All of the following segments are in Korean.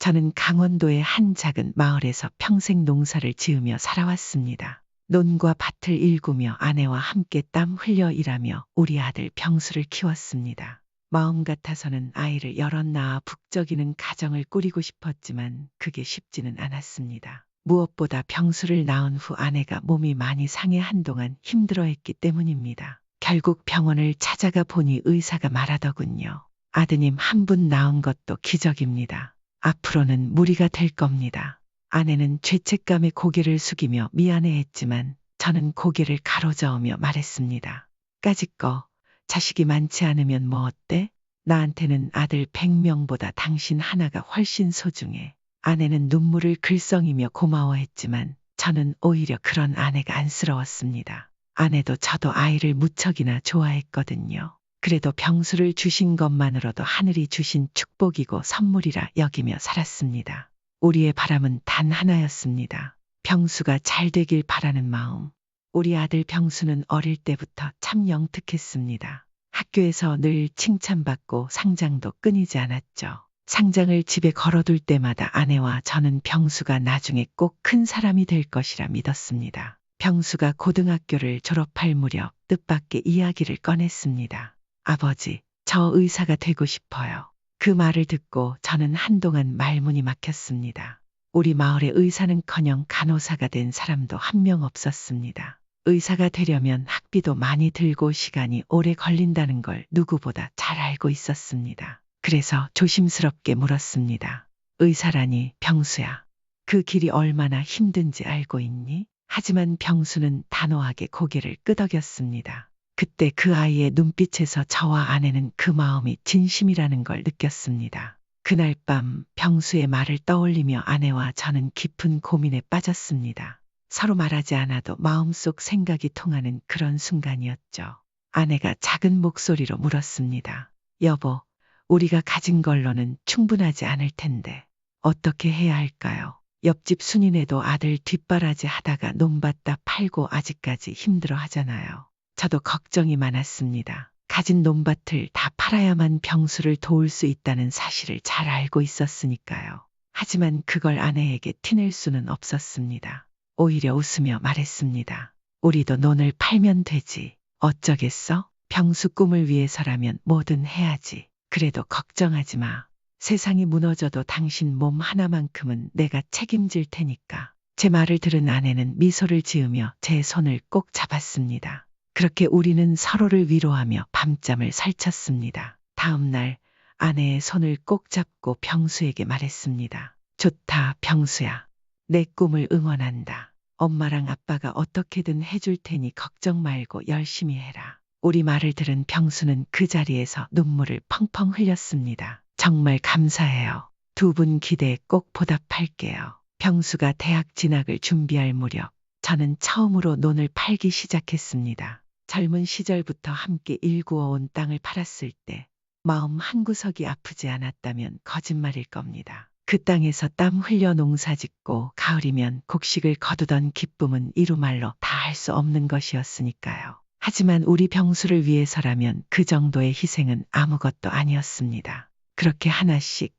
저는 강원도의 한 작은 마을에서 평생 농사를 지으며 살아왔습니다. 논과 밭을 일구며 아내와 함께 땀 흘려 일하며 우리 아들 병수를 키웠습니다. 마음 같아서는 아이를 여럿 낳아 북적이는 가정을 꾸리고 싶었지만 그게 쉽지는 않았습니다. 무엇보다 병수를 낳은 후 아내가 몸이 많이 상해 한동안 힘들어했기 때문입니다. 결국 병원을 찾아가 보니 의사가 말하더군요. 아드님 한 분 낳은 것도 기적입니다. 앞으로는 무리가 될 겁니다. 아내는 죄책감에 고개를 숙이며 미안해했지만 저는 고개를 가로저으며 말했습니다. 까짓거 자식이 많지 않으면 뭐 어때? 나한테는 아들 100명보다 당신 하나가 훨씬 소중해. 아내는 눈물을 글썽이며 고마워했지만 저는 오히려 그런 아내가 안쓰러웠습니다. 아내도 저도 아이를 무척이나 좋아했거든요. 그래도 병수를 주신 것만으로도 하늘이 주신 축복이고 선물이라 여기며 살았습니다. 우리의 바람은 단 하나였습니다. 병수가 잘 되길 바라는 마음. 우리 아들 병수는 어릴 때부터 참 영특했습니다. 학교에서 늘 칭찬받고 상장도 끊이지 않았죠. 상장을 집에 걸어둘 때마다 아내와 저는 병수가 나중에 꼭 큰 사람이 될 것이라 믿었습니다. 병수가 고등학교를 졸업할 무렵 뜻밖의 이야기를 꺼냈습니다. 아버지, 저 의사가 되고 싶어요. 그 말을 듣고 저는 한동안 말문이 막혔습니다. 우리 마을의 의사는커녕 간호사가 된 사람도 한 명 없었습니다. 의사가 되려면 학비도 많이 들고 시간이 오래 걸린다는 걸 누구보다 잘 알고 있었습니다. 그래서 조심스럽게 물었습니다. 의사라니 병수야. 그 길이 얼마나 힘든지 알고 있니? 하지만 병수는 단호하게 고개를 끄덕였습니다. 그때 그 아이의 눈빛에서 저와 아내는 그 마음이 진심이라는 걸 느꼈습니다. 그날 밤 병수의 말을 떠올리며 아내와 저는 깊은 고민에 빠졌습니다. 서로 말하지 않아도 마음속 생각이 통하는 그런 순간이었죠. 아내가 작은 목소리로 물었습니다. 여보, 우리가 가진 걸로는 충분하지 않을 텐데 어떻게 해야 할까요? 옆집 순이네도 아들 뒷바라지 하다가 논밭 다 팔고 아직까지 힘들어 하잖아요. 저도 걱정이 많았습니다. 가진 논밭을 다 팔아야만 병수를 도울 수 있다는 사실을 잘 알고 있었으니까요. 하지만 그걸 아내에게 티낼 수는 없었습니다. 오히려 웃으며 말했습니다. 우리도 논을 팔면 되지. 어쩌겠어? 병수 꿈을 위해서라면 뭐든 해야지. 그래도 걱정하지 마. 세상이 무너져도 당신 몸 하나만큼은 내가 책임질 테니까. 제 말을 들은 아내는 미소를 지으며 제 손을 꼭 잡았습니다. 그렇게 우리는 서로를 위로하며 밤잠을 설쳤습니다. 다음 날 아내의 손을 꼭 잡고 병수에게 말했습니다. 좋다, 병수야. 내 꿈을 응원한다. 엄마랑 아빠가 어떻게든 해줄 테니 걱정 말고 열심히 해라. 우리 말을 들은 병수는 그 자리에서 눈물을 펑펑 흘렸습니다. 정말 감사해요. 두 분 기대에 꼭 보답할게요. 병수가 대학 진학을 준비할 무렵 저는 처음으로 논을 팔기 시작했습니다. 젊은 시절부터 함께 일구어온 땅을 팔았을 때 마음 한구석이 아프지 않았다면 거짓말일 겁니다. 그 땅에서 땀 흘려 농사 짓고 가을이면 곡식을 거두던 기쁨은 이루 말로 다 할 수 없는 것이었으니까요. 하지만 우리 병수를 위해서라면 그 정도의 희생은 아무것도 아니었습니다. 그렇게 하나씩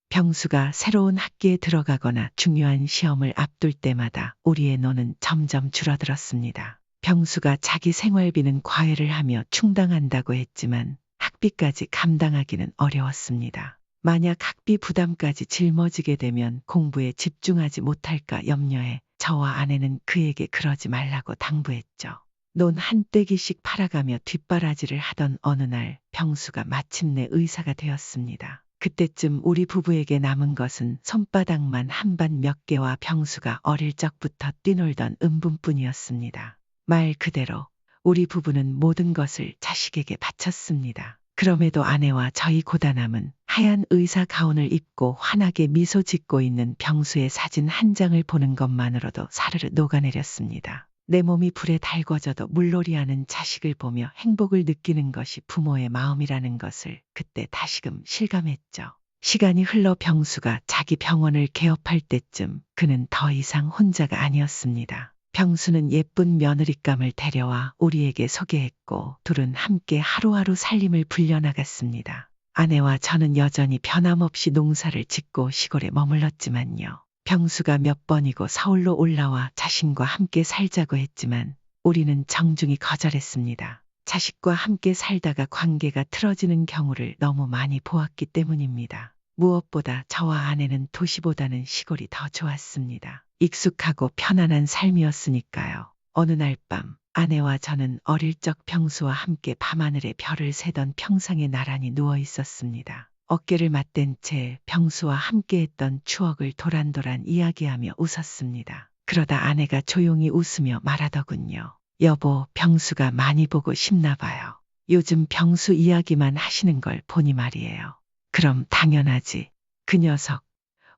병수가 새로운 학기에 들어가거나 중요한 시험을 앞둘 때마다 우리의 논은 점점 줄어들었습니다. 병수가 자기 생활비는 과외를 하며 충당한다고 했지만 학비까지 감당하기는 어려웠습니다. 만약 학비 부담까지 짊어지게 되면 공부에 집중하지 못할까 염려해 저와 아내는 그에게 그러지 말라고 당부했죠. 논 한 떼기씩 팔아가며 뒷바라지를 하던 어느 날 병수가 마침내 의사가 되었습니다. 그때쯤 우리 부부에게 남은 것은 손바닥만 한 반 몇 개와 병수가 어릴 적부터 뛰놀던 음분뿐이었습니다. 말 그대로 우리 부부는 모든 것을 자식에게 바쳤습니다. 그럼에도 아내와 저희 고단함은 하얀 의사 가운을 입고 환하게 미소 짓고 있는 병수의 사진 한 장을 보는 것만으로도 사르르 녹아내렸습니다. 내 몸이 불에 달궈져도 물놀이하는 자식을 보며 행복을 느끼는 것이 부모의 마음이라는 것을 그때 다시금 실감했죠. 시간이 흘러 병수가 자기 병원을 개업할 때쯤 그는 더 이상 혼자가 아니었습니다. 병수는 예쁜 며느리감을 데려와 우리에게 소개했고 둘은 함께 하루하루 살림을 불려나갔습니다. 아내와 저는 여전히 변함없이 농사를 짓고 시골에 머물렀지만요. 병수가 몇 번이고 서울로 올라와 자신과 함께 살자고 했지만 우리는 정중히 거절했습니다. 자식과 함께 살다가 관계가 틀어지는 경우를 너무 많이 보았기 때문입니다. 무엇보다 저와 아내는 도시보다는 시골이 더 좋았습니다. 익숙하고 편안한 삶이었으니까요. 어느 날 밤 아내와 저는 어릴 적 병수와 함께 밤하늘에 별을 세던 평상에 나란히 누워 있었습니다. 어깨를 맞댄 채 병수와 함께했던 추억을 도란도란 이야기하며 웃었습니다. 그러다 아내가 조용히 웃으며 말하더군요. 여보, 병수가 많이 보고 싶나 봐요. 요즘 병수 이야기만 하시는 걸 보니 말이에요. 그럼 당연하지. 그 녀석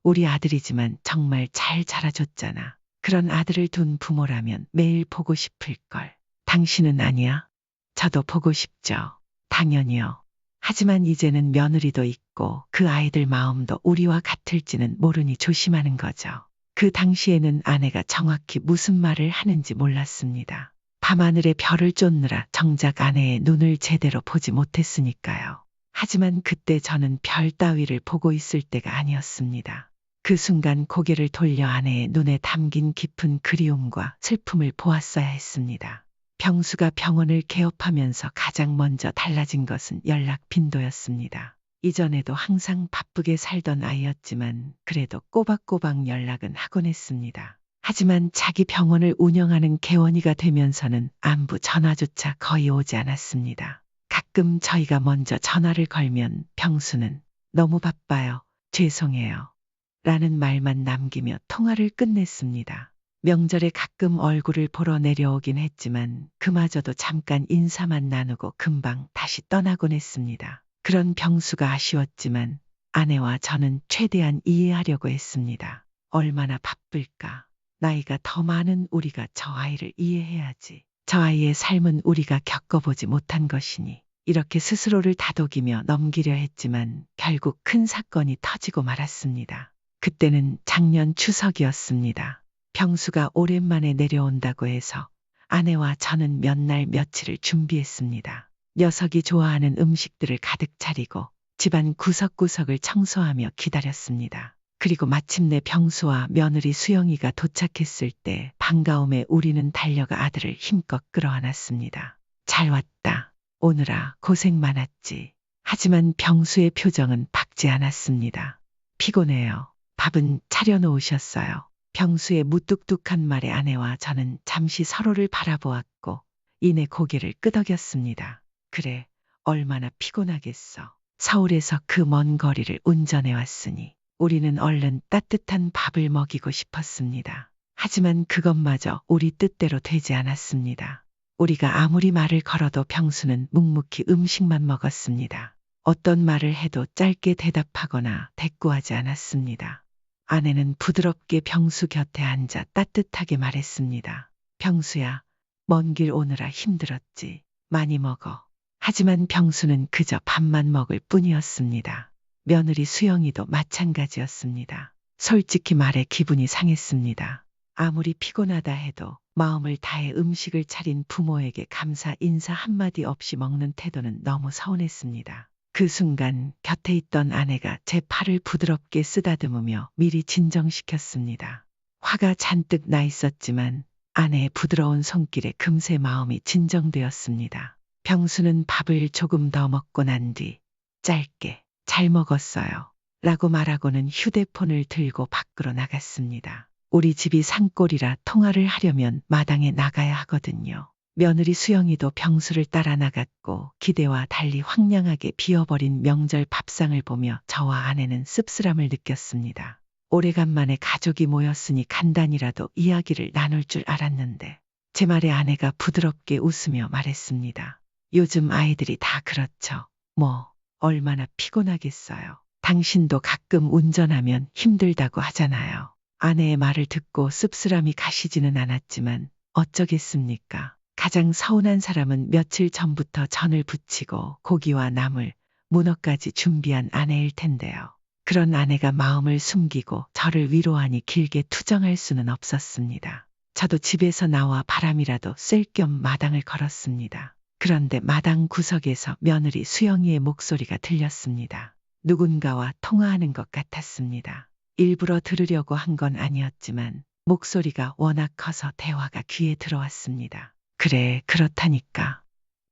우리 아들이지만 정말 잘 자라줬잖아. 그런 아들을 둔 부모라면 매일 보고 싶을걸. 당신은 아니야? 저도 보고 싶죠. 당연히요. 하지만 이제는 며느리도 있고 그 아이들 마음도 우리와 같을지는 모르니 조심하는 거죠. 그 당시에는 아내가 정확히 무슨 말을 하는지 몰랐습니다. 밤하늘에 별을 쫓느라 정작 아내의 눈을 제대로 보지 못했으니까요. 하지만 그때 저는 별 따위를 보고 있을 때가 아니었습니다. 그 순간 고개를 돌려 아내의 눈에 담긴 깊은 그리움과 슬픔을 보았어야 했습니다. 병수가 병원을 개업하면서 가장 먼저 달라진 것은 연락 빈도였습니다. 이전에도 항상 바쁘게 살던 아이였지만 그래도 꼬박꼬박 연락은 하곤 했습니다. 하지만 자기 병원을 운영하는 개원이가 되면서는 안부 전화조차 거의 오지 않았습니다. 가끔 저희가 먼저 전화를 걸면 병수는 너무 바빠요. 죄송해요. 라는 말만 남기며 통화를 끝냈습니다. 명절에 가끔 얼굴을 보러 내려오긴 했지만 그마저도 잠깐 인사만 나누고 금방 다시 떠나곤 했습니다. 그런 병수가 아쉬웠지만 아내와 저는 최대한 이해하려고 했습니다. 얼마나 바쁠까. 나이가 더 많은 우리가 저 아이를 이해해야지. 저 아이의 삶은 우리가 겪어보지 못한 것이니 이렇게 스스로를 다독이며 넘기려 했지만 결국 큰 사건이 터지고 말았습니다. 그때는 작년 추석이었습니다. 병수가 오랜만에 내려온다고 해서 아내와 저는 몇 날 며칠을 준비했습니다. 녀석이 좋아하는 음식들을 가득 차리고 집안 구석구석을 청소하며 기다렸습니다. 그리고 마침내 병수와 며느리 수영이가 도착했을 때 반가움에 우리는 달려가 아들을 힘껏 끌어안았습니다. 잘 왔다. 오느라 고생 많았지. 하지만 병수의 표정은 밝지 않았습니다. 피곤해요. 밥은 차려놓으셨어요. 병수의 무뚝뚝한 말에 아내와 저는 잠시 서로를 바라보았고 이내 고개를 끄덕였습니다. 그래, 얼마나 피곤하겠어. 서울에서 그 먼 거리를 운전해 왔으니 우리는 얼른 따뜻한 밥을 먹이고 싶었습니다. 하지만 그것마저 우리 뜻대로 되지 않았습니다. 우리가 아무리 말을 걸어도 병수는 묵묵히 음식만 먹었습니다. 어떤 말을 해도 짧게 대답하거나 대꾸하지 않았습니다. 아내는 부드럽게 병수 곁에 앉아 따뜻하게 말했습니다. 병수야, 먼 길 오느라 힘들었지. 많이 먹어. 하지만 병수는 그저 밥만 먹을 뿐이었습니다. 며느리 수영이도 마찬가지였습니다. 솔직히 말해 기분이 상했습니다. 아무리 피곤하다 해도 마음을 다해 음식을 차린 부모에게 감사 인사 한마디 없이 먹는 태도는 너무 서운했습니다. 그 순간 곁에 있던 아내가 제 팔을 부드럽게 쓰다듬으며 미리 진정시켰습니다. 화가 잔뜩 나 있었지만 아내의 부드러운 손길에 금세 마음이 진정되었습니다. 병수는 밥을 조금 더 먹고 난 뒤 짧게 잘 먹었어요. 라고 말하고는 휴대폰을 들고 밖으로 나갔습니다. 우리 집이 산골이라 통화를 하려면 마당에 나가야 하거든요. 며느리 수영이도 병수를 따라 나갔고 기대와 달리 황량하게 비어버린 명절 밥상을 보며 저와 아내는 씁쓸함을 느꼈습니다. 오래간만에 가족이 모였으니 간단히라도 이야기를 나눌 줄 알았는데 제 말에 아내가 부드럽게 웃으며 말했습니다. 요즘 아이들이 다 그렇죠. 뭐 얼마나 피곤하겠어요. 당신도 가끔 운전하면 힘들다고 하잖아요. 아내의 말을 듣고 씁쓸함이 가시지는 않았지만 어쩌겠습니까. 가장 서운한 사람은 며칠 전부터 전을 부치고 고기와 나물, 문어까지 준비한 아내일 텐데요. 그런 아내가 마음을 숨기고 저를 위로하니 길게 투정할 수는 없었습니다. 저도 집에서 나와 바람이라도 쐴 겸 마당을 걸었습니다. 그런데 마당 구석에서 며느리 수영이의 목소리가 들렸습니다. 누군가와 통화하는 것 같았습니다. 일부러 들으려고 한 건 아니었지만 목소리가 워낙 커서 대화가 귀에 들어왔습니다. 그래, 그렇다니까.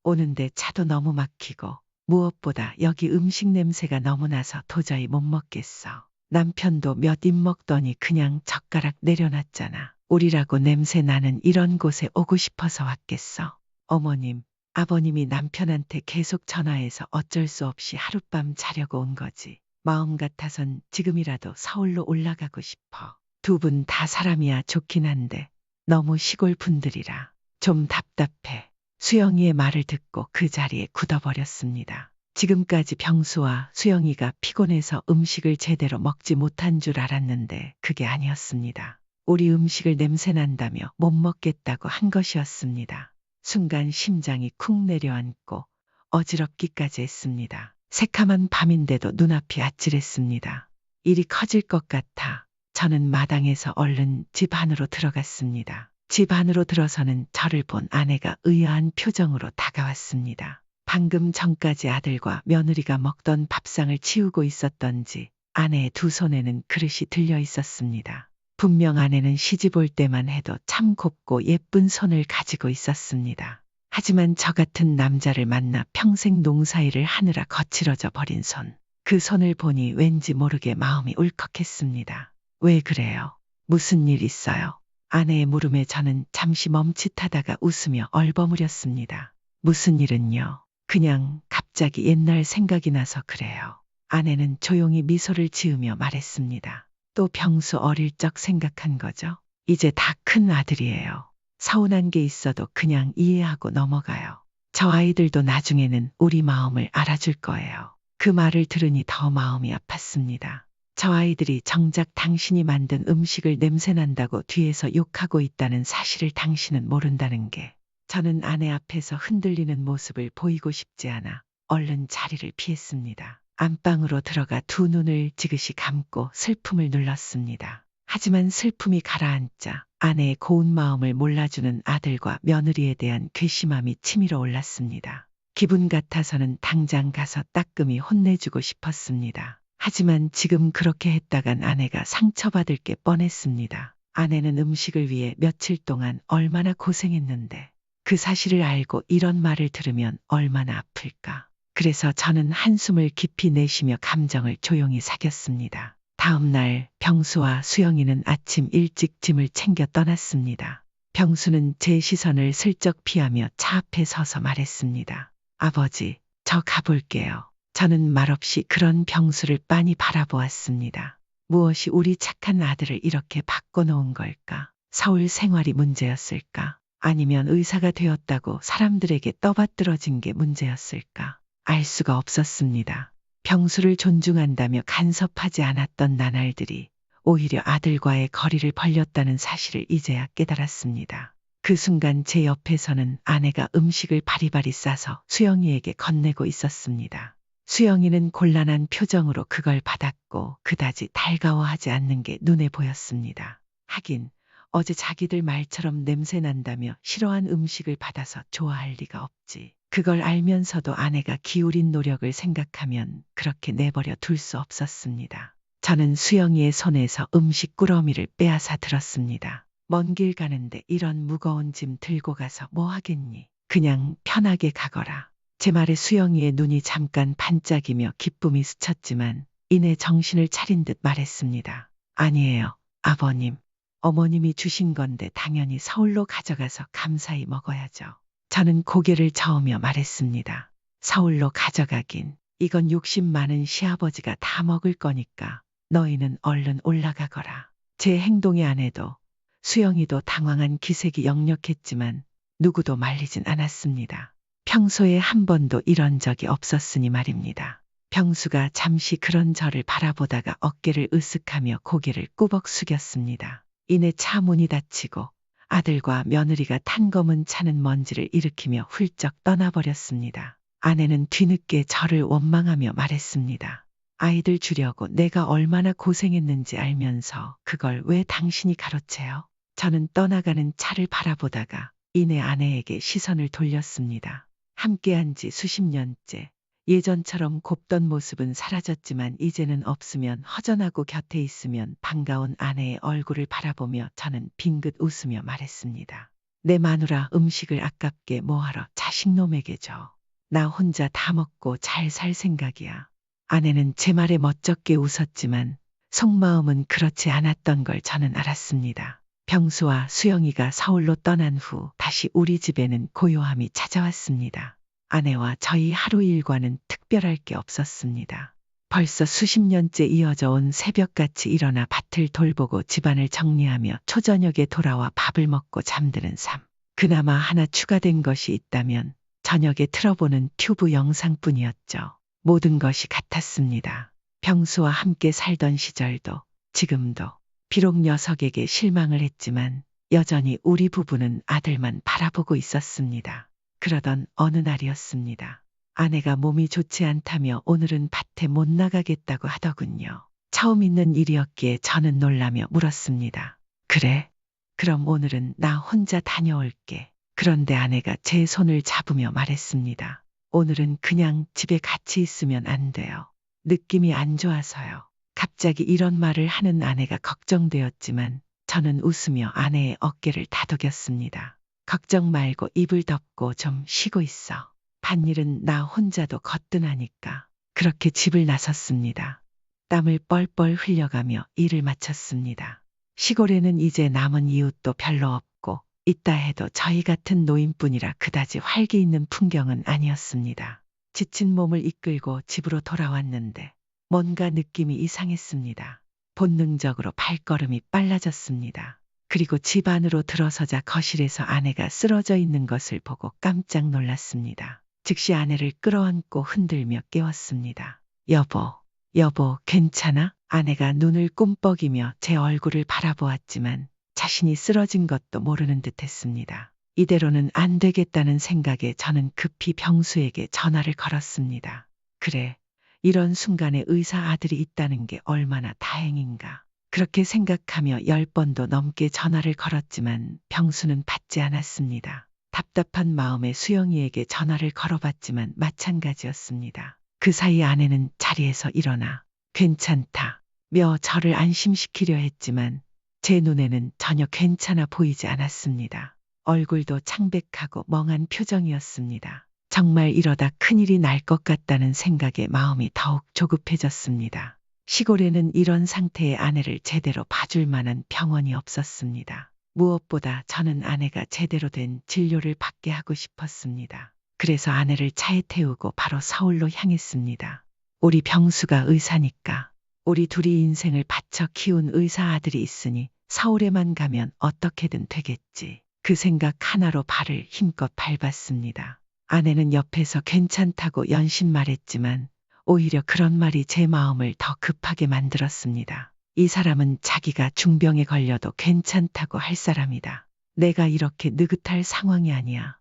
오는데 차도 너무 막히고 무엇보다 여기 음식 냄새가 너무 나서 도저히 못 먹겠어. 남편도 몇 입 먹더니 그냥 젓가락 내려놨잖아. 우리라고 냄새 나는 이런 곳에 오고 싶어서 왔겠어. 어머님, 아버님이 남편한테 계속 전화해서 어쩔 수 없이 하룻밤 자려고 온 거지. 마음 같아선 지금이라도 서울로 올라가고 싶어. 두 분 다 사람이야 좋긴 한데 너무 시골 분들이라 좀 답답해. 수영이의 말을 듣고 그 자리에 굳어버렸습니다. 지금까지 병수와 수영이가 피곤해서 음식을 제대로 먹지 못한 줄 알았는데 그게 아니었습니다. 우리 음식을 냄새난다며 못 먹겠다고 한 것이었습니다. 순간 심장이 쿵 내려앉고 어지럽기까지 했습니다. 새카만 밤인데도 눈앞이 아찔했습니다. 일이 커질 것 같아 저는 마당에서 얼른 집 안으로 들어갔습니다. 집 안으로 들어서는 저를 본 아내가 의아한 표정으로 다가왔습니다. 방금 전까지 아들과 며느리가 먹던 밥상을 치우고 있었던지 아내의 두 손에는 그릇이 들려 있었습니다. 분명 아내는 시집 올 때만 해도 참 곱고 예쁜 손을 가지고 있었습니다. 하지만 저 같은 남자를 만나 평생 농사일을 하느라 거칠어져 버린 손. 그 손을 보니 왠지 모르게 마음이 울컥했습니다. 왜 그래요? 무슨 일 있어요? 아내의 물음에 저는 잠시 멈칫하다가 웃으며 얼버무렸습니다. 무슨 일은요? 그냥 갑자기 옛날 생각이 나서 그래요. 아내는 조용히 미소를 지으며 말했습니다. 또 병수 어릴 적 생각한 거죠? 이제 다 큰 아들이에요. 서운한 게 있어도 그냥 이해하고 넘어가요. 저 아이들도 나중에는 우리 마음을 알아줄 거예요. 그 말을 들으니 더 마음이 아팠습니다. 저 아이들이 정작 당신이 만든 음식을 냄새난다고 뒤에서 욕하고 있다는 사실을 당신은 모른다는 게. 저는 아내 앞에서 흔들리는 모습을 보이고 싶지 않아 얼른 자리를 피했습니다. 안방으로 들어가 두 눈을 지그시 감고 슬픔을 눌렀습니다. 하지만 슬픔이 가라앉자 아내의 고운 마음을 몰라주는 아들과 며느리에 대한 괘씸함이 치밀어 올랐습니다. 기분 같아서는 당장 가서 따끔히 혼내주고 싶었습니다. 하지만 지금 그렇게 했다간 아내가 상처받을 게 뻔했습니다. 아내는 음식을 위해 며칠 동안 얼마나 고생했는데 그 사실을 알고 이런 말을 들으면 얼마나 아플까. 그래서 저는 한숨을 깊이 내쉬며 감정을 조용히 사겼습니다. 다음 날 병수와 수영이는 아침 일찍 짐을 챙겨 떠났습니다. 병수는 제 시선을 슬쩍 피하며 차 앞에 서서 말했습니다. 아버지, 저 가볼게요. 저는 말없이 그런 병수를 빤히 바라보았습니다. 무엇이 우리 착한 아들을 이렇게 바꿔놓은 걸까? 서울 생활이 문제였을까? 아니면 의사가 되었다고 사람들에게 떠받들어진 게 문제였을까? 알 수가 없었습니다. 병수를 존중한다며 간섭하지 않았던 나날들이 오히려 아들과의 거리를 벌렸다는 사실을 이제야 깨달았습니다. 그 순간 제 옆에서는 아내가 음식을 바리바리 싸서 수영이에게 건네고 있었습니다. 수영이는 곤란한 표정으로 그걸 받았고 그다지 달가워하지 않는 게 눈에 보였습니다. 하긴 어제 자기들 말처럼 냄새 난다며 싫어한 음식을 받아서 좋아할 리가 없지. 그걸 알면서도 아내가 기울인 노력을 생각하면 그렇게 내버려 둘 수 없었습니다. 저는 수영이의 손에서 음식 꾸러미를 빼앗아 들었습니다. 먼 길 가는데 이런 무거운 짐 들고 가서 뭐 하겠니? 그냥 편하게 가거라. 제 말에 수영이의 눈이 잠깐 반짝이며 기쁨이 스쳤지만 이내 정신을 차린 듯 말했습니다. 아니에요, 아버님. 어머님이 주신 건데 당연히 서울로 가져가서 감사히 먹어야죠. 저는 고개를 저으며 말했습니다. 서울로 가져가긴. 이건 욕심 많은 시아버지가 다 먹을 거니까 너희는 얼른 올라가거라. 제 행동에 아내도 수영이도 당황한 기색이 역력했지만 누구도 말리진 않았습니다. 평소에 한 번도 이런 적이 없었으니 말입니다. 병수가 잠시 그런 저를 바라보다가 어깨를 으쓱하며 고개를 꾸벅 숙였습니다. 이내 차 문이 닫히고 아들과 며느리가 탄 검은 차는 먼지를 일으키며 훌쩍 떠나버렸습니다. 아내는 뒤늦게 저를 원망하며 말했습니다. 아이들 주려고 내가 얼마나 고생했는지 알면서 그걸 왜 당신이 가로채요? 저는 떠나가는 차를 바라보다가 이내 아내에게 시선을 돌렸습니다. 함께한 지 수십 년째. 예전처럼 곱던 모습은 사라졌지만 이제는 없으면 허전하고 곁에 있으면 반가운 아내의 얼굴을 바라보며 저는 빙긋 웃으며 말했습니다. 내 마누라 음식을 아깝게 뭐하러 자식놈에게 줘. 나 혼자 다 먹고 잘 살 생각이야. 아내는 제 말에 멋쩍게 웃었지만 속마음은 그렇지 않았던 걸 저는 알았습니다. 병수와 수영이가 서울로 떠난 후 다시 우리 집에는 고요함이 찾아왔습니다. 아내와 저희 하루 일과는 특별할 게 없었습니다. 벌써 수십 년째 이어져 온 새벽같이 일어나 밭을 돌보고 집안을 정리하며 초저녁에 돌아와 밥을 먹고 잠드는 삶. 그나마 하나 추가된 것이 있다면 저녁에 틀어보는 튜브 영상뿐이었죠. 모든 것이 같았습니다. 병수와 함께 살던 시절도 지금도 비록 녀석에게 실망을 했지만 여전히 우리 부부는 아들만 바라보고 있었습니다. 그러던 어느 날이었습니다. 아내가 몸이 좋지 않다며 오늘은 밭에 못 나가겠다고 하더군요. 처음 있는 일이었기에 저는 놀라며 물었습니다. 그래? 그럼 오늘은 나 혼자 다녀올게. 그런데 아내가 제 손을 잡으며 말했습니다. 오늘은 그냥 집에 같이 있으면 안 돼요. 느낌이 안 좋아서요. 갑자기 이런 말을 하는 아내가 걱정되었지만 저는 웃으며 아내의 어깨를 다독였습니다. 걱정 말고 입을 덮고 좀 쉬고 있어. 밭일은 나 혼자도 거뜬하니까. 그렇게 집을 나섰습니다. 땀을 뻘뻘 흘려가며 일을 마쳤습니다. 시골에는 이제 남은 이웃도 별로 없고 있다 해도 저희 같은 노인뿐이라 그다지 활기 있는 풍경은 아니었습니다. 지친 몸을 이끌고 집으로 돌아왔는데 뭔가 느낌이 이상했습니다. 본능적으로 발걸음이 빨라졌습니다. 그리고 집 안으로 들어서자 거실에서 아내가 쓰러져 있는 것을 보고 깜짝 놀랐습니다. 즉시 아내를 끌어안고 흔들며 깨웠습니다. 여보, 괜찮아? 아내가 눈을 꿈뻑이며 제 얼굴을 바라보았지만 자신이 쓰러진 것도 모르는 듯 했습니다. 이대로는 안 되겠다는 생각에 저는 급히 병수에게 전화를 걸었습니다. 그래, 이런 순간에 의사 아들이 있다는 게 얼마나 다행인가. 그렇게 생각하며 10번도 넘게 전화를 걸었지만 병수는 받지 않았습니다. 답답한 마음에 수영이에게 전화를 걸어봤지만 마찬가지였습니다. 그 사이 아내는 자리에서 일어나 괜찮다며 저를 안심시키려 했지만 제 눈에는 전혀 괜찮아 보이지 않았습니다. 얼굴도 창백하고 멍한 표정이었습니다. 정말 이러다 큰일이 날 것 같다는 생각에 마음이 더욱 조급해졌습니다. 시골에는 이런 상태의 아내를 제대로 봐줄 만한 병원이 없었습니다. 무엇보다 저는 아내가 제대로 된 진료를 받게 하고 싶었습니다. 그래서 아내를 차에 태우고 바로 서울로 향했습니다. 우리 병수가 의사니까 우리 둘이 인생을 바쳐 키운 의사 아들이 있으니 서울에만 가면 어떻게든 되겠지. 그 생각 하나로 발을 힘껏 밟았습니다. 아내는 옆에서 괜찮다고 연신 말했지만 오히려 그런 말이 제 마음을 더 급하게 만들었습니다. 이 사람은 자기가 중병에 걸려도 괜찮다고 할 사람이다. 내가 이렇게 느긋할 상황이 아니야.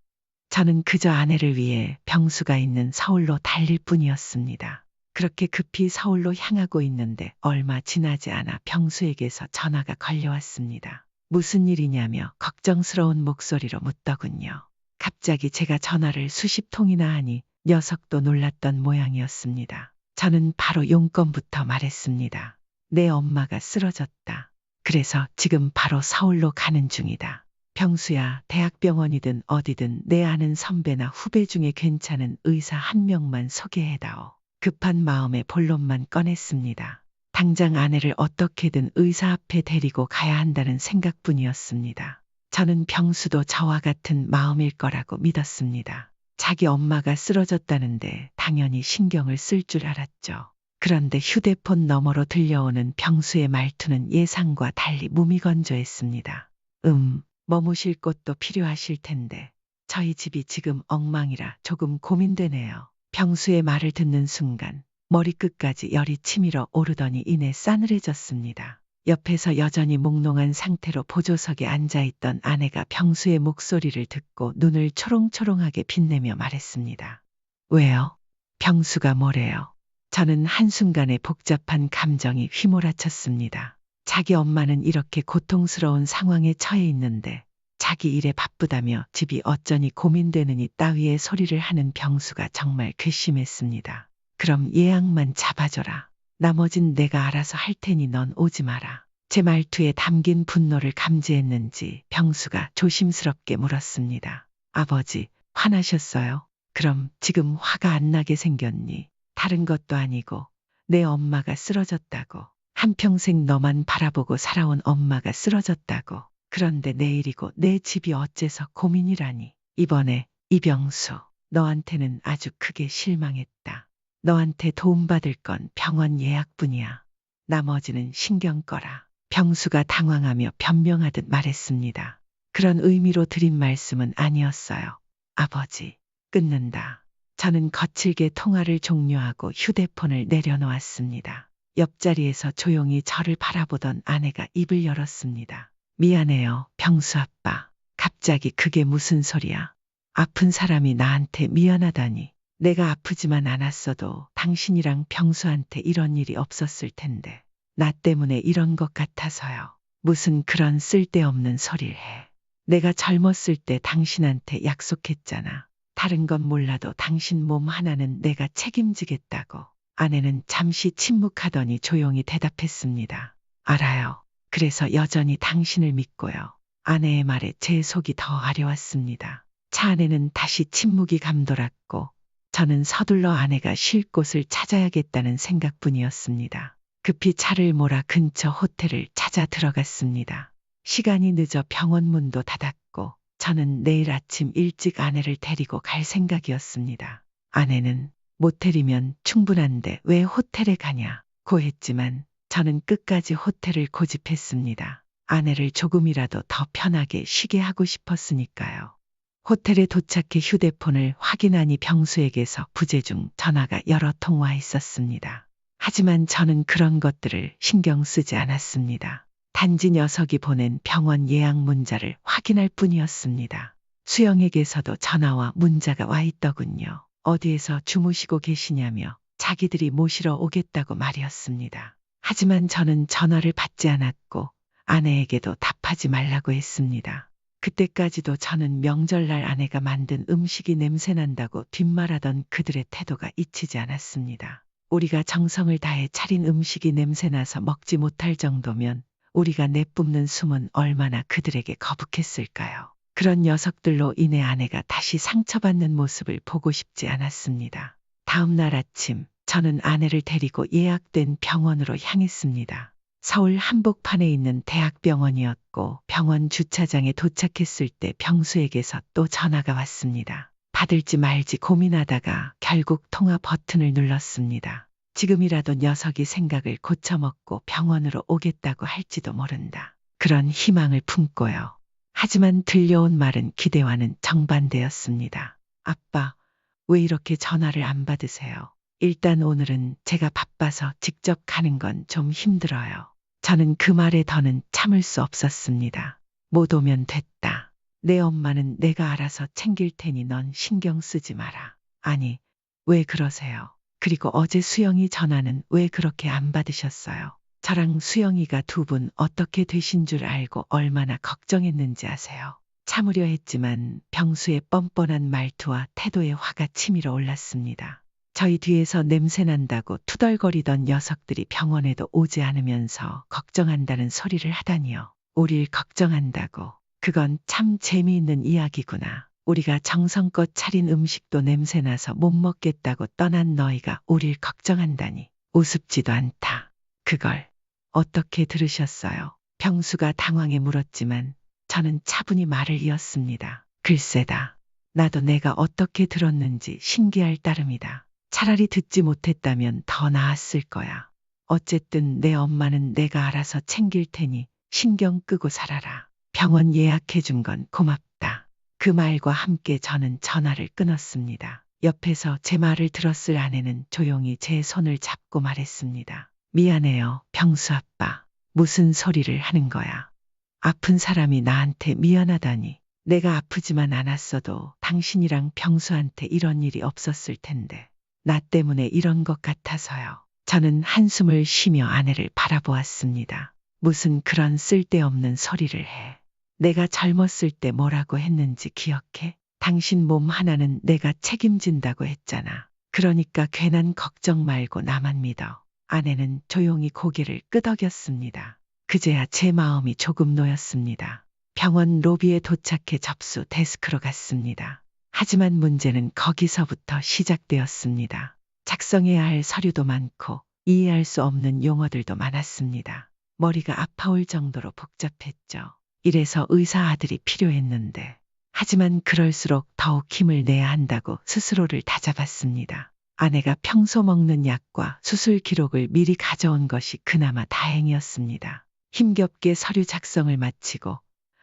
저는 그저 아내를 위해 병수가 있는 서울로 달릴 뿐이었습니다. 그렇게 급히 서울로 향하고 있는데 얼마 지나지 않아 병수에게서 전화가 걸려왔습니다. 무슨 일이냐며 걱정스러운 목소리로 묻더군요. 갑자기 제가 전화를 수십 통이나 하니 녀석도 놀랐던 모양이었습니다. 저는 바로 용건부터 말했습니다. 내 엄마가 쓰러졌다. 그래서 지금 바로 서울로 가는 중이다. 병수야, 대학병원이든 어디든 내 아는 선배나 후배 중에 괜찮은 의사 한 명만 소개해다오. 급한 마음에 본론만 꺼냈습니다. 당장 아내를 어떻게든 의사 앞에 데리고 가야 한다는 생각뿐이었습니다. 저는 병수도 저와 같은 마음일 거라고 믿었습니다. 자기 엄마가 쓰러졌다는데 당연히 신경을 쓸 줄 알았죠. 그런데 휴대폰 너머로 들려오는 병수의 말투는 예상과 달리 무미건조했습니다. 머무실 곳도 필요하실 텐데 저희 집이 지금 엉망이라 조금 고민되네요. 병수의 말을 듣는 순간 머리끝까지 열이 치밀어 오르더니 이내 싸늘해졌습니다. 옆에서 여전히 몽롱한 상태로 보조석에 앉아있던 아내가 병수의 목소리를 듣고 눈을 초롱초롱하게 빛내며 말했습니다. 왜요? 병수가 뭐래요? 저는 한순간에 복잡한 감정이 휘몰아쳤습니다. 자기 엄마는 이렇게 고통스러운 상황에 처해 있는데 자기 일에 바쁘다며 집이 어쩌니 고민되느니 따위의 소리를 하는 병수가 정말 괘씸했습니다. 그럼 예약만 잡아줘라. 나머진 내가 알아서 할 테니 넌 오지 마라. 제 말투에 담긴 분노를 감지했는지 병수가 조심스럽게 물었습니다. 아버지, 화나셨어요? 그럼 지금 화가 안 나게 생겼니? 다른 것도 아니고 내 엄마가 쓰러졌다고. 한평생 너만 바라보고 살아온 엄마가 쓰러졌다고. 그런데 내일이고 내 집이 어째서 고민이라니. 이번에 이병수, 너한테는 아주 크게 실망했다. 너한테 도움받을 건 병원 예약뿐이야. 나머지는 신경 꺼라. 병수가 당황하며 변명하듯 말했습니다. 그런 의미로 드린 말씀은 아니었어요. 아버지, 끊는다. 저는 거칠게 통화를 종료하고 휴대폰을 내려놓았습니다. 옆자리에서 조용히 저를 바라보던 아내가 입을 열었습니다. 미안해요, 병수 아빠. 갑자기 그게 무슨 소리야? 아픈 사람이 나한테 미안하다니. 내가 아프지만 않았어도 당신이랑 병수한테 이런 일이 없었을 텐데. 나 때문에 이런 것 같아서요. 무슨 그런 쓸데없는 소리를 해. 내가 젊었을 때 당신한테 약속했잖아. 다른 건 몰라도 당신 몸 하나는 내가 책임지겠다고. 아내는 잠시 침묵하더니 조용히 대답했습니다. 알아요. 그래서 여전히 당신을 믿고요. 아내의 말에 제 속이 더 아려왔습니다. 차 안에는 다시 침묵이 감돌았고 저는 서둘러 아내가 쉴 곳을 찾아야겠다는 생각뿐이었습니다. 급히 차를 몰아 근처 호텔을 찾아 들어갔습니다. 시간이 늦어 병원 문도 닫았고 저는 내일 아침 일찍 아내를 데리고 갈 생각이었습니다. 아내는 모텔이면 충분한데 왜 호텔에 가냐 고 했지만 저는 끝까지 호텔을 고집했습니다. 아내를 조금이라도 더 편하게 쉬게 하고 싶었으니까요. 호텔에 도착해 휴대폰을 확인하니 병수에게서 부재중 전화가 여러 통 와 있었습니다. 하지만 저는 그런 것들을 신경 쓰지 않았습니다. 단지 녀석이 보낸 병원 예약 문자를 확인할 뿐이었습니다. 수영에게서도 전화와 문자가 와 있더군요. 어디에서 주무시고 계시냐며 자기들이 모시러 오겠다고 말이었습니다. 하지만 저는 전화를 받지 않았고 아내에게도 답하지 말라고 했습니다. 그때까지도 저는 명절날 아내가 만든 음식이 냄새난다고 뒷말하던 그들의 태도가 잊히지 않았습니다. 우리가 정성을 다해 차린 음식이 냄새나서 먹지 못할 정도면 우리가 내뿜는 숨은 얼마나 그들에게 거북했을까요? 그런 녀석들로 인해 아내가 다시 상처받는 모습을 보고 싶지 않았습니다. 다음 날 아침 저는 아내를 데리고 예약된 병원으로 향했습니다. 서울 한복판에 있는 대학병원이었고 병원 주차장에 도착했을 때 병수에게서 또 전화가 왔습니다. 받을지 말지 고민하다가 결국 통화 버튼을 눌렀습니다. 지금이라도 녀석이 생각을 고쳐먹고 병원으로 오겠다고 할지도 모른다. 그런 희망을 품고요. 하지만 들려온 말은 기대와는 정반대였습니다. 아빠, 왜 이렇게 전화를 안 받으세요? 일단 오늘은 제가 바빠서 직접 가는 건 좀 힘들어요. 저는 그 말에 더는 참을 수 없었습니다. 못 오면 됐다. 내 엄마는 내가 알아서 챙길 테니 넌 신경 쓰지 마라. 아니, 왜 그러세요? 그리고 어제 수영이 전화는 왜 그렇게 안 받으셨어요? 저랑 수영이가 두 분 어떻게 되신 줄 알고 얼마나 걱정했는지 아세요? 참으려 했지만 병수의 뻔뻔한 말투와 태도에 화가 치밀어 올랐습니다. 저희 뒤에서 냄새난다고 투덜거리던 녀석들이 병원에도 오지 않으면서 걱정한다는 소리를 하다니요. 우릴 걱정한다고. 그건 참 재미있는 이야기구나. 우리가 정성껏 차린 음식도 냄새나서 못 먹겠다고 떠난 너희가 우릴 걱정한다니. 우습지도 않다. 그걸 어떻게 들으셨어요? 병수가 당황해 물었지만 저는 차분히 말을 이었습니다. 글쎄다. 나도 내가 어떻게 들었는지 신기할 따름이다. 차라리 듣지 못했다면 더 나았을 거야. 어쨌든 내 엄마는 내가 알아서 챙길 테니 신경 끄고 살아라. 병원 예약해 준 건 고맙다. 그 말과 함께 저는 전화를 끊었습니다. 옆에서 제 말을 들었을 아내는 조용히 제 손을 잡고 말했습니다. 미안해요, 병수 아빠. 무슨 소리를 하는 거야. 아픈 사람이 나한테 미안하다니. 내가 아프지만 않았어도 당신이랑 병수한테 이런 일이 없었을 텐데. 나 때문에 이런 것 같아서요. 저는 한숨을 쉬며 아내를 바라보았습니다. 무슨 그런 쓸데없는 소리를 해. 내가 젊었을 때 뭐라고 했는지 기억해? 당신 몸 하나는 내가 책임진다고 했잖아. 그러니까 괜한 걱정 말고 나만 믿어. 아내는 조용히 고개를 끄덕였습니다. 그제야 제 마음이 조금 놓였습니다. 병원 로비에 도착해 접수 데스크로 갔습니다. 하지만 문제는 거기서부터 시작되었습니다. 작성해야 할 서류도 많고 이해할 수 없는 용어들도 많았습니다. 머리가 아파올 정도로 복잡했죠. 이래서 의사 아들이 필요했는데 하지만 그럴수록 더욱 힘을 내야 한다고 스스로를 다잡았습니다. 아내가 평소 먹는 약과 수술 기록을 미리 가져온 것이 그나마 다행이었습니다. 힘겹게 서류 작성을 마치고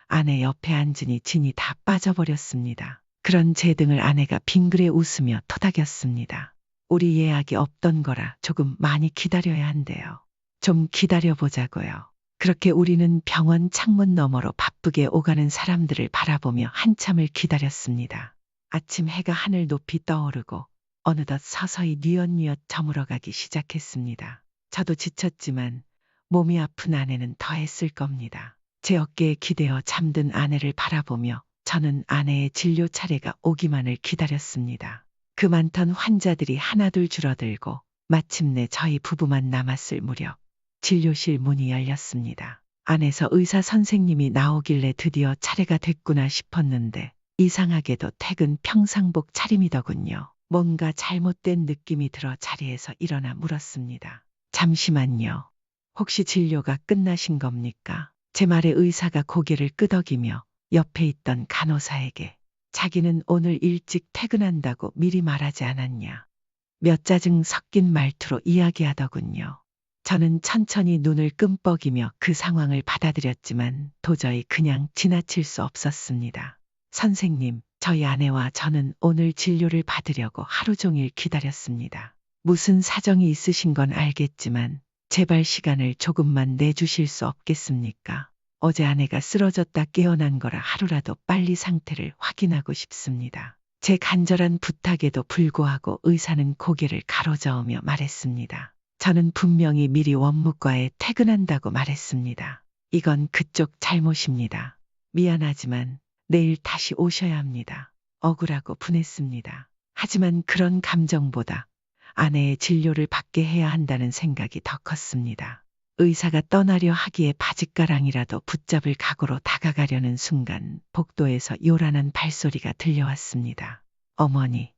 아내 옆에 앉으니 진이 다 빠져버렸습니다. 그런 제 등을 아내가 빙그레 웃으며 토닥였습니다. 우리 예약이 없던 거라 조금 많이 기다려야 한대요. 좀 기다려보자고요. 그렇게 우리는 병원 창문 너머로 바쁘게 오가는 사람들을 바라보며 한참을 기다렸습니다. 아침 해가 하늘 높이 떠오르고 어느덧 서서히 뉘엿뉘엿 저물어가기 시작했습니다. 저도 지쳤지만 몸이 아픈 아내는 더 했을 겁니다. 제 어깨에 기대어 잠든 아내를 바라보며 저는 아내의 진료 차례가 오기만을 기다렸습니다. 그 많던 환자들이 하나둘 줄어들고 마침내 저희 부부만 남았을 무렵 진료실 문이 열렸습니다. 안에서 의사 선생님이 나오길래 드디어 차례가 됐구나 싶었는데 이상하게도 퇴근 평상복 차림이더군요. 뭔가 잘못된 느낌이 들어 자리에서 일어나 물었습니다. 잠시만요. 혹시 진료가 끝나신 겁니까? 제 말에 의사가 고개를 끄덕이며 옆에 있던 간호사에게 자기는 오늘 일찍 퇴근한다고 미리 말하지 않았냐. 몇 짜증 섞인 말투로 이야기하더군요. 저는 천천히 눈을 끔뻑이며 그 상황을 받아들였지만 도저히 그냥 지나칠 수 없었습니다. 선생님, 저희 아내와 저는 오늘 진료를 받으려고 하루 종일 기다렸습니다. 무슨 사정이 있으신 건 알겠지만 제발 시간을 조금만 내주실 수 없겠습니까? 어제 아내가 쓰러졌다 깨어난 거라 하루라도 빨리 상태를 확인하고 싶습니다. 제 간절한 부탁에도 불구하고 의사는 고개를 가로저으며 말했습니다. 저는 분명히 미리 원무과에 퇴근한다고 말했습니다. 이건 그쪽 잘못입니다. 미안하지만 내일 다시 오셔야 합니다. 억울하고 분했습니다. 하지만 그런 감정보다 아내의 진료를 받게 해야 한다는 생각이 더 컸습니다. 의사가 떠나려 하기에 바짓가랑이라도 붙잡을 각오로 다가가려는 순간 복도에서 요란한 발소리가 들려왔습니다. 어머니,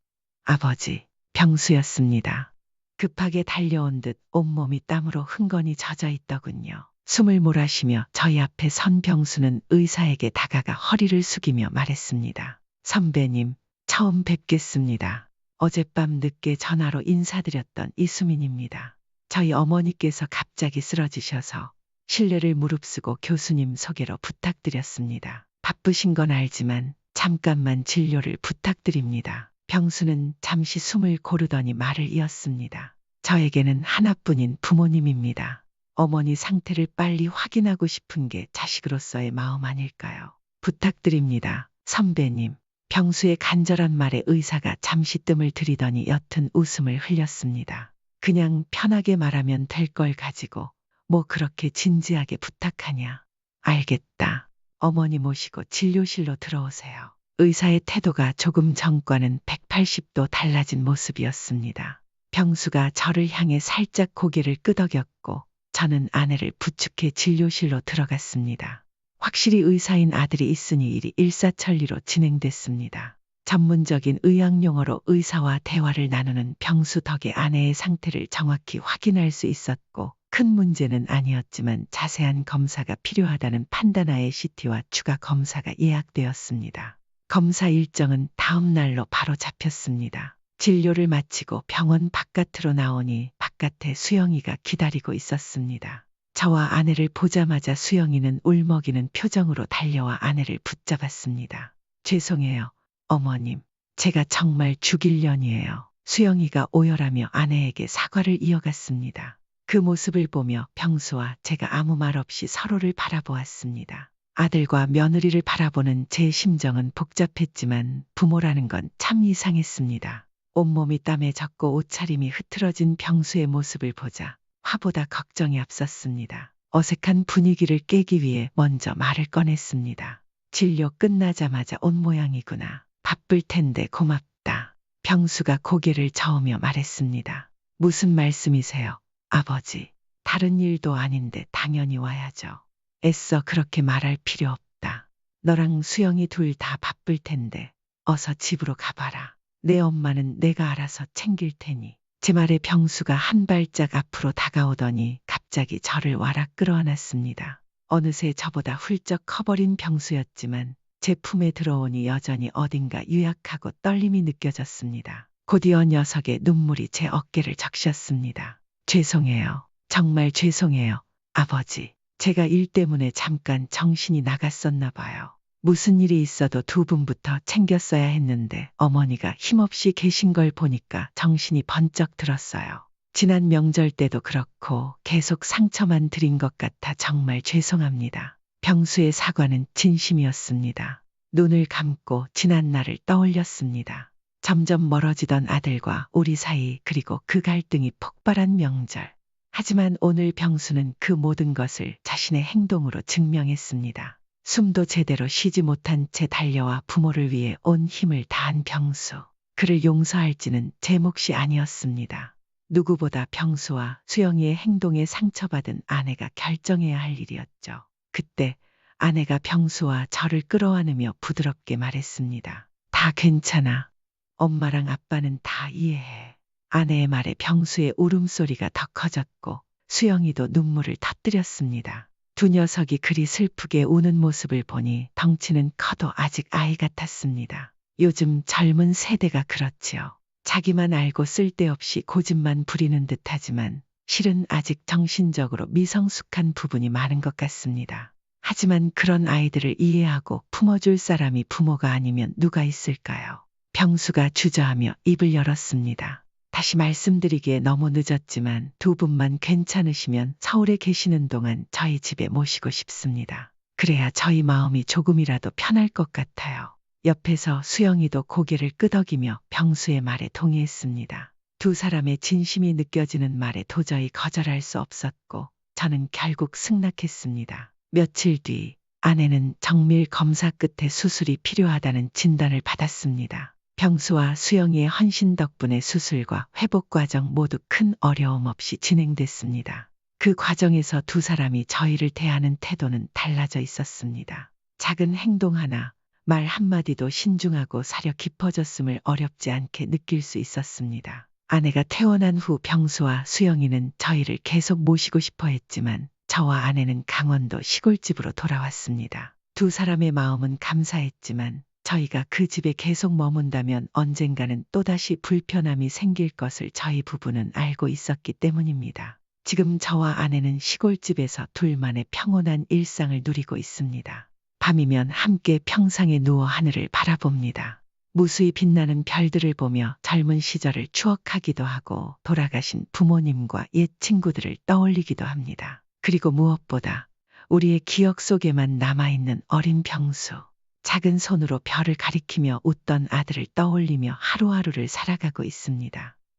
아버지, 병수였습니다. 급하게 달려온 듯 온몸이 땀으로 흥건히 젖어 있더군요. 숨을 몰아쉬며 저희 앞에 선 병수는 의사에게 다가가 허리를 숙이며 말했습니다. 선배님, 처음 뵙겠습니다. 어젯밤 늦게 전화로 인사드렸던 이수민입니다. 저희 어머니께서 갑자기 쓰러지셔서 실례를 무릅쓰고 교수님 소개로 부탁드렸습니다. 바쁘신 건 알지만 잠깐만 진료를 부탁드립니다. 병수는 잠시 숨을 고르더니 말을 이었습니다. 저에게는 하나뿐인 부모님입니다. 어머니 상태를 빨리 확인하고 싶은 게 자식으로서의 마음 아닐까요? 부탁드립니다. 선배님. 병수의 간절한 말에 의사가 잠시 뜸을 들이더니 옅은 웃음을 흘렸습니다. 그냥 편하게 말하면 될 걸 가지고 뭐 그렇게 진지하게 부탁하냐. 알겠다. 어머니 모시고 진료실로 들어오세요. 의사의 태도가 조금 전과는 180도 달라진 모습이었습니다. 병수가 저를 향해 살짝 고개를 끄덕였고 저는 아내를 부축해 진료실로 들어갔습니다. 확실히 의사인 아들이 있으니 일이 일사천리로 진행됐습니다. 전문적인 의학용어로 의사와 대화를 나누는 병수 덕에 아내의 상태를 정확히 확인할 수 있었고 큰 문제는 아니었지만 자세한 검사가 필요하다는 판단하에 CT와 추가 검사가 예약되었습니다. 검사 일정은 다음 날로 바로 잡혔습니다. 진료를 마치고 병원 바깥으로 나오니 바깥에 수영이가 기다리고 있었습니다. 저와 아내를 보자마자 수영이는 울먹이는 표정으로 달려와 아내를 붙잡았습니다. 죄송해요, 어머님. 제가 정말 죽일 년이에요. 수영이가 오열하며 아내에게 사과를 이어갔습니다. 그 모습을 보며 병수와 제가 아무 말 없이 서로를 바라보았습니다. 아들과 며느리를 바라보는 제 심정은 복잡했지만 부모라는 건 참 이상했습니다. 온몸이 땀에 젖고 옷차림이 흐트러진 병수의 모습을 보자 화보다 걱정이 앞섰습니다. 어색한 분위기를 깨기 위해 먼저 말을 꺼냈습니다. 진료 끝나자마자 온 모양이구나. 바쁠 텐데 고맙다. 병수가 고개를 저으며 말했습니다. 무슨 말씀이세요, 아버지? 다른 일도 아닌데 당연히 와야죠. 애써 그렇게 말할 필요 없다. 너랑 수영이 둘 다 바쁠 텐데 어서 집으로 가봐라. 내 엄마는 내가 알아서 챙길 테니. 제 말에 병수가 한 발짝 앞으로 다가오더니 갑자기 저를 와락 끌어안았습니다. 어느새 저보다 훌쩍 커버린 병수였지만 제 품에 들어오니 여전히 어딘가 유약하고 떨림이 느껴졌습니다. 곧이어 녀석의 눈물이 제 어깨를 적셨습니다. 죄송해요. 정말 죄송해요, 아버지. 제가 일 때문에 잠깐 정신이 나갔었나 봐요. 무슨 일이 있어도 두 분부터 챙겼어야 했는데 어머니가 힘없이 계신 걸 보니까 정신이 번쩍 들었어요. 지난 명절 때도 그렇고 계속 상처만 드린 것 같아 정말 죄송합니다. 병수의 사과는 진심이었습니다. 눈을 감고 지난 날을 떠올렸습니다. 점점 멀어지던 아들과 우리 사이 그리고 그 갈등이 폭발한 명절. 하지만 오늘 병수는 그 모든 것을 자신의 행동으로 증명했습니다. 숨도 제대로 쉬지 못한 채 달려와 부모를 위해 온 힘을 다한 병수. 그를 용서할지는 제 몫이 아니었습니다. 누구보다 병수와 수영이의 행동에 상처받은 아내가 결정해야 할 일이었죠. 그때 아내가 병수와 저를 끌어안으며 부드럽게 말했습니다. 다 괜찮아. 엄마랑 아빠는 다 이해해. 아내의 말에 병수의 울음소리가 더 커졌고 수영이도 눈물을 터뜨렸습니다. 두 녀석이 그리 슬프게 우는 모습을 보니 덩치는 커도 아직 아이 같았습니다. 요즘 젊은 세대가 그렇지요. 자기만 알고 쓸데없이 고집만 부리는 듯하지만 실은 아직 정신적으로 미성숙한 부분이 많은 것 같습니다. 하지만 그런 아이들을 이해하고 품어줄 사람이 부모가 아니면 누가 있을까요? 병수가 주저하며 입을 열었습니다. 다시 말씀드리기에 너무 늦었지만 두 분만 괜찮으시면 서울에 계시는 동안 저희 집에 모시고 싶습니다. 그래야 저희 마음이 조금이라도 편할 것 같아요. 옆에서 수영이도 고개를 끄덕이며 병수의 말에 동의했습니다. 두 사람의 진심이 느껴지는 말에 도저히 거절할 수 없었고 저는 결국 승낙했습니다. 며칠 뒤 아내는 정밀 검사 끝에 수술이 필요하다는 진단을 받았습니다. 병수와 수영이의 헌신 덕분에 수술과 회복 과정 모두 큰 어려움 없이 진행됐습니다. 그 과정에서 두 사람이 저희를 대하는 태도는 달라져 있었습니다. 작은 행동 하나, 말 한마디도 신중하고 사려 깊어졌음을 어렵지 않게 느낄 수 있었습니다. 아내가 퇴원한 후 병수와 수영이는 저희를 계속 모시고 싶어 했지만 저와 아내는 강원도 시골집으로 돌아왔습니다. 두 사람의 마음은 감사했지만 저희가 그 집에 계속 머문다면 언젠가는 또다시 불편함이 생길 것을 저희 부부는 알고 있었기 때문입니다. 지금 저와 아내는 시골집에서 둘만의 평온한 일상을 누리고 있습니다. 밤이면 함께 평상에 누워 하늘을 바라봅니다. 무수히 빛나는 별들을 보며 젊은 시절을 추억하기도 하고 돌아가신 부모님과 옛 친구들을 떠올리기도 합니다. 그리고 무엇보다 우리의 기억 속에만 남아있는 어린 병수. 작은 손으로 별을 가리키며 웃던 아들을 떠올리며 하루하루를 살아가고 있습니다.